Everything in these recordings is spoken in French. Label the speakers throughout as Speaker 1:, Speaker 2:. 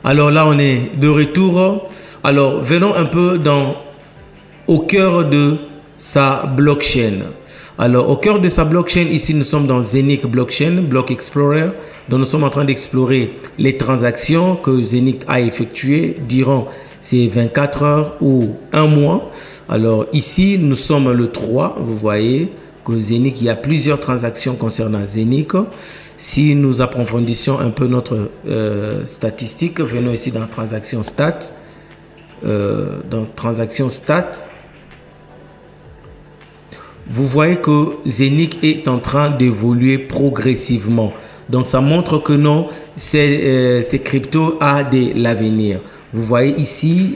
Speaker 1: Alors là, on est de retour. Alors, venons un peu au cœur de sa blockchain. Alors, au cœur de sa blockchain, ici, nous sommes dans Zenic Blockchain, Block Explorer. Donc, nous sommes en train d'explorer les transactions que Zenic a effectuées durant ces 24 heures ou un mois. Alors, ici, nous sommes le 3. Vous voyez que Zenic, il y a plusieurs transactions concernant Zenic. Si nous approfondissons un peu notre statistique, venons ici dans Transaction Stat. Dans Transaction Stat, vous voyez que Zenic est en train d'évoluer progressivement. Donc, ça montre que non, ces cryptos a de l'avenir. Vous voyez ici,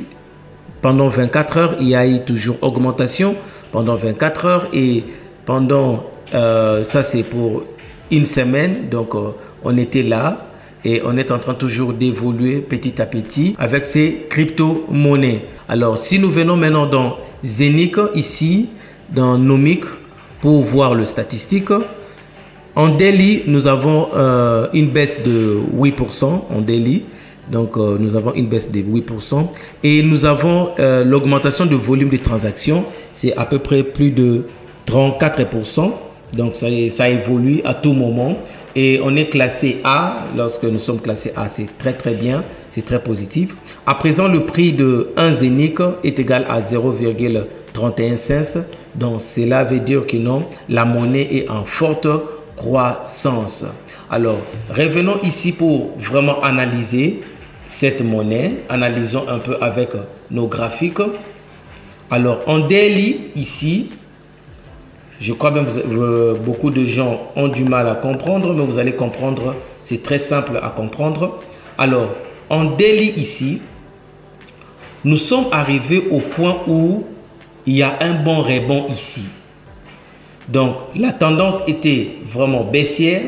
Speaker 1: pendant 24 heures, il y a eu toujours augmentation. Pendant 24 heures et pendant, ça c'est pour une semaine. Donc, on était là et on est en train toujours d'évoluer petit à petit avec ces crypto-monnaies. Alors, si nous venons maintenant dans Zenic, ici, dans Nomic, pour voir le statistique, en daily, nous avons une baisse de 8% en daily. Donc, nous avons une baisse de 8%. Et nous avons l'augmentation de volume de transactions. C'est à peu près plus de 34%. Donc, ça évolue à tout moment. Et on est classé A. Lorsque nous sommes classés A, c'est très, très bien. C'est très positif. À présent, le prix de 1 Zenic est égal à 0,31 cents. Donc, cela veut dire que non, la monnaie est en forte croissance. Alors, revenons ici pour vraiment analyser cette monnaie. Analysons un peu avec nos graphiques. Alors, en daily, ici, je crois bien que beaucoup de gens ont du mal à comprendre, mais vous allez comprendre. C'est très simple à comprendre. Alors, en daily, ici, nous sommes arrivés au point où il y a un bon rebond ici. Donc, la tendance était vraiment baissière.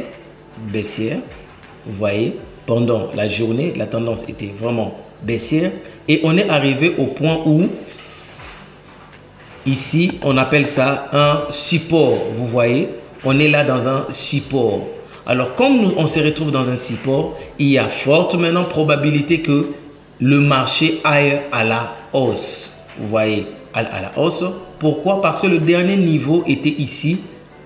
Speaker 1: Vous voyez, pendant la journée, la tendance était vraiment baissière. Et on est arrivé au point où, ici, on appelle ça un support. Vous voyez, on est là dans un support. Alors, comme on se retrouve dans un support, il y a forte maintenant probabilité que le marché aille à la hausse. Vous voyez, à la hausse. Pourquoi? Parce que le dernier niveau était ici,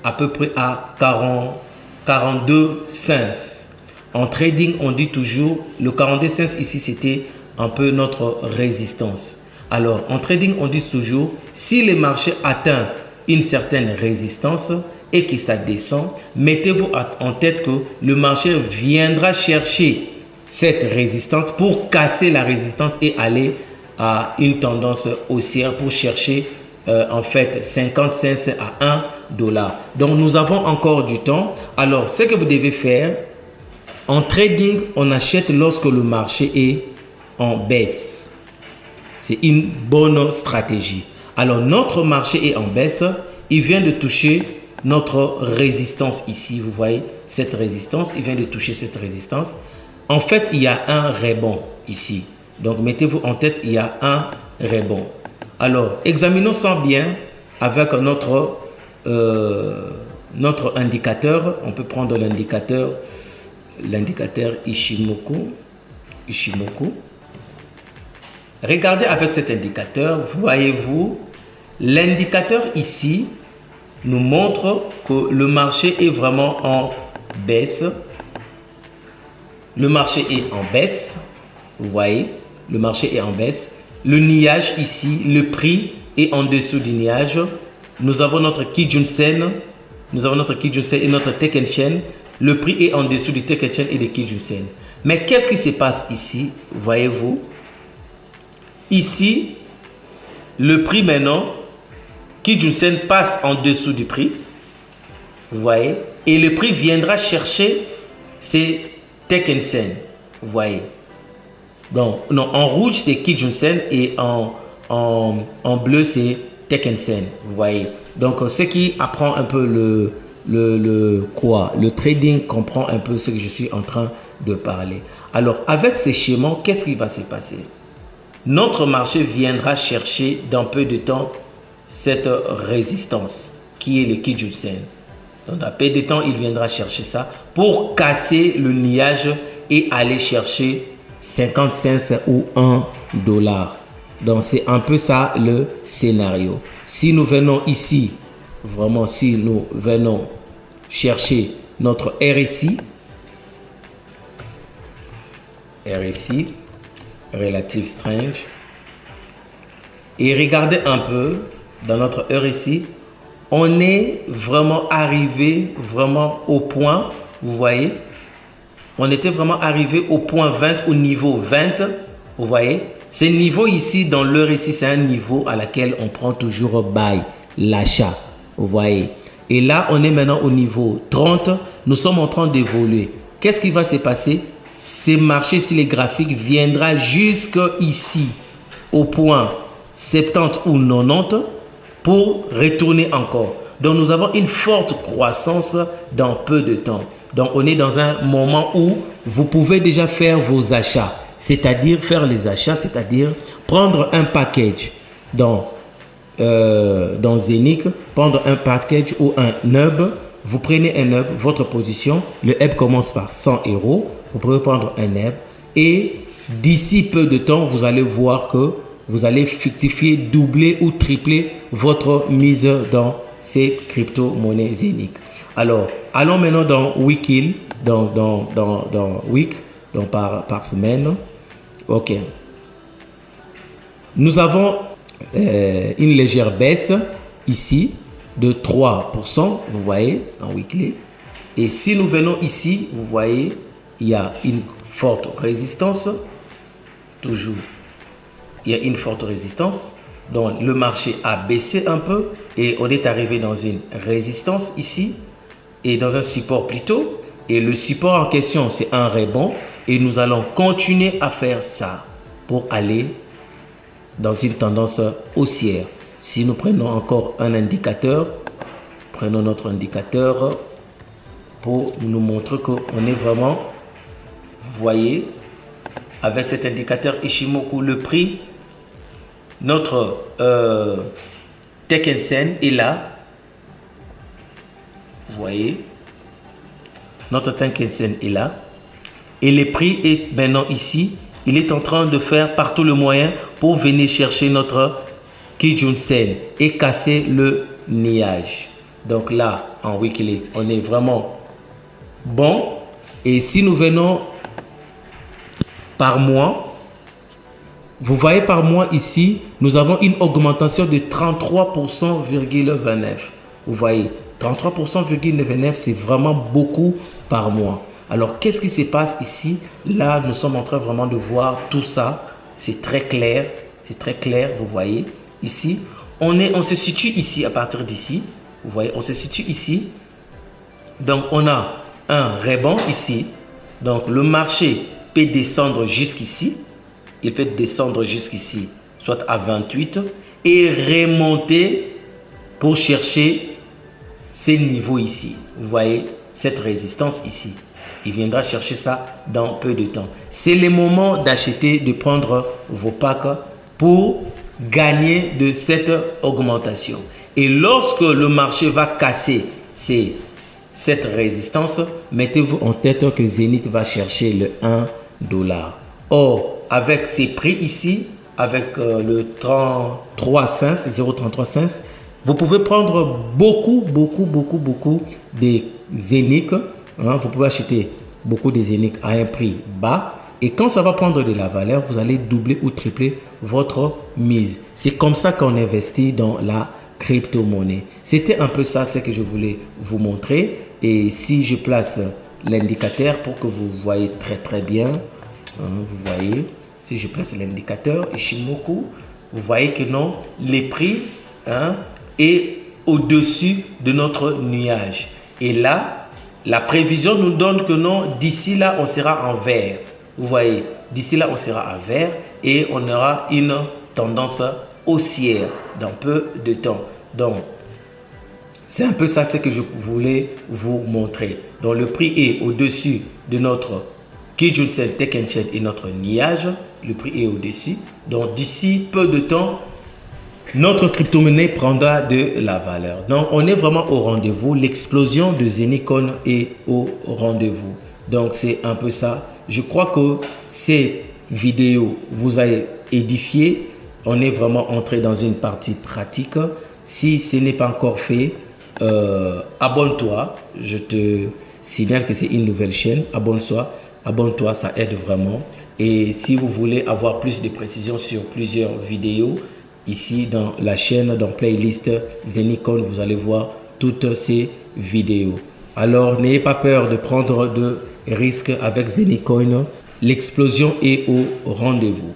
Speaker 1: à peu près à 42 cents. En trading, on dit toujours, le 42 cents ici, c'était un peu notre résistance. Alors, en trading, on dit toujours, si le marché atteint une certaine résistance et que ça descend, mettez-vous en tête que le marché viendra chercher cette résistance pour casser la résistance et aller à une tendance haussière pour chercher en fait 50 cents à 1 dollar. Donc, nous avons encore du temps. Alors, ce que vous devez faire, en trading, on achète lorsque le marché est en baisse. C'est une bonne stratégie. Alors, notre marché est en baisse. Il vient de toucher notre résistance ici. Vous voyez cette résistance. Il vient de toucher cette résistance. En fait, il y a un rebond ici. Donc, mettez-vous en tête, il y a un rebond. Alors, examinons ça bien avec notre indicateur. On peut prendre l'indicateur Ichimoku. Regardez avec cet indicateur, voyez-vous, l'indicateur ici nous montre que le marché est vraiment en baisse. Le marché est en baisse, vous voyez, le marché est en baisse. Le nuage ici, le prix est en dessous du nuage. Nous avons notre Kijun Sen, et notre Tech Chain. Le prix est en dessous du Tech Chain et de Kijun Sen. Mais qu'est-ce qui se passe ici? Voyez-vous? Ici, le prix maintenant, Kijun Sen passe en dessous du prix. Vous voyez? Et le prix viendra chercher ces Tech Sen. Vous voyez? Donc, non, en rouge, c'est Kijun Sen et en bleu, c'est Tech Sen. Vous voyez? Donc, ce qui apprend un peu le trading comprend un peu ce que je suis en train de parler. Alors, avec ces schémas, qu'est-ce qui va se passer? Notre marché viendra chercher dans peu de temps cette résistance qui est le Kijun Sen. Donc, dans peu de temps, il viendra chercher ça pour casser le nuage et aller chercher 50 cents ou 1 dollar. Donc c'est un peu ça le scénario. Si nous venons ici, vraiment si nous venons chercher notre RSI, Relative Strange, et regardez un peu dans notre RSI, on est vraiment arrivé vraiment au point, vous voyez, on était vraiment arrivé au point 20, au niveau 20, vous voyez. Ce niveau ici dans le RSI, c'est un niveau à laquelle on prend toujours buy, l'achat, vous voyez. Et là, on est maintenant au niveau 30, nous sommes en train d'évoluer. Qu'est-ce qui va se passer? Ces marchés, si les graphiques viendra jusqu'ici, au point 70 ou 90, pour retourner encore. Donc, nous avons une forte croissance dans peu de temps. Donc, on est dans un moment où vous pouvez déjà faire vos achats. C'est-à-dire faire les achats, c'est-à-dire prendre un package dans Zenic, prendre un package ou un hub. Vous prenez un hub, votre position, le hub commence par 100 €. Vous pouvez prendre un hub et d'ici peu de temps, vous allez voir que vous allez fructifier, doubler ou tripler votre mise dans ces crypto-monnaies Zenic. Alors, allons maintenant dans Weekly, dans Week, donc par semaine. Ok. Nous avons une légère baisse ici de 3%, vous voyez, en Weekly. Et si nous venons ici, vous voyez, il y a une forte résistance, toujours. Il y a une forte résistance. Donc, le marché a baissé un peu et on est arrivé dans une résistance ici et dans un support plutôt. Et le support en question, c'est un rebond et nous allons continuer à faire ça pour aller dans une tendance haussière. Si nous prenons encore un indicateur, prenons notre indicateur pour nous montrer qu'on est vraiment, vous voyez, avec cet indicateur Ishimoku, le prix, notre Tekkensen est là. Vous voyez, notre Tekkensen est là. Et le prix est maintenant ici. Il est en train de faire partout le moyen pour venir chercher notre Kijun-sen et casser le niage. Donc là, en weekly, on est vraiment bon. Et si nous venons par mois, vous voyez par mois ici, nous avons une augmentation de 33,29%. Vous voyez, 33,29%, c'est vraiment beaucoup par mois. Alors, qu'est-ce qui se passe ici? Là, nous sommes en train vraiment de voir tout ça. C'est très clair. C'est très clair, vous voyez. Ici, on se situe ici, à partir d'ici. Vous voyez, on se situe ici. Donc, on a un rebond ici. Donc, le marché peut descendre jusqu'ici. Il peut descendre jusqu'ici, soit à 28, et remonter pour chercher ces niveaux ici. Vous voyez, cette résistance ici. Il viendra chercher ça dans peu de temps. C'est le moment d'acheter, de prendre vos packs pour gagner de cette augmentation. Et lorsque le marché va casser cette résistance, mettez-vous en tête que Zenith va chercher le 1 $. Or, avec ces prix ici, avec le 33 cents, 0,33 cents, vous pouvez prendre beaucoup de Zenith. Vous pouvez acheter beaucoup de Zenith à un prix bas. Et quand ça va prendre de la valeur, vous allez doubler ou tripler votre mise. C'est comme ça qu'on investit dans la crypto-monnaie. C'était un peu ça, ce que je voulais vous montrer. Et si je place l'indicateur pour que vous voyez très bien, vous voyez, si je place l'indicateur Ishimoku, vous voyez que non, les prix est au-dessus de notre nuage. Et là, la prévision nous donne que non, d'ici là, on sera en vert. Vous voyez, d'ici là, on sera en vert et on aura une tendance haussière dans peu de temps. Donc, c'est un peu ça ce que je voulais vous montrer. Donc, le prix est au-dessus de notre Kijun-sen, Tekkensen et notre niage. Le prix est au-dessus. Donc, d'ici peu de temps, notre crypto-monnaie prendra de la valeur. Donc, on est vraiment au rendez-vous. L'explosion de Zenicon est au rendez-vous. Donc, c'est un peu ça. Je crois que c'est vidéo vous a édifié, on est vraiment entré dans une partie pratique. Si ce n'est pas encore fait, abonne-toi. Je te signale que c'est une nouvelle chaîne. Abonne-toi, ça aide vraiment. Et si vous voulez avoir plus de précisions sur plusieurs vidéos, ici dans la chaîne, dans playlist Zenycoin, vous allez voir toutes ces vidéos. Alors n'ayez pas peur de prendre de risques avec Zenycoin. L'explosion est au rendez-vous.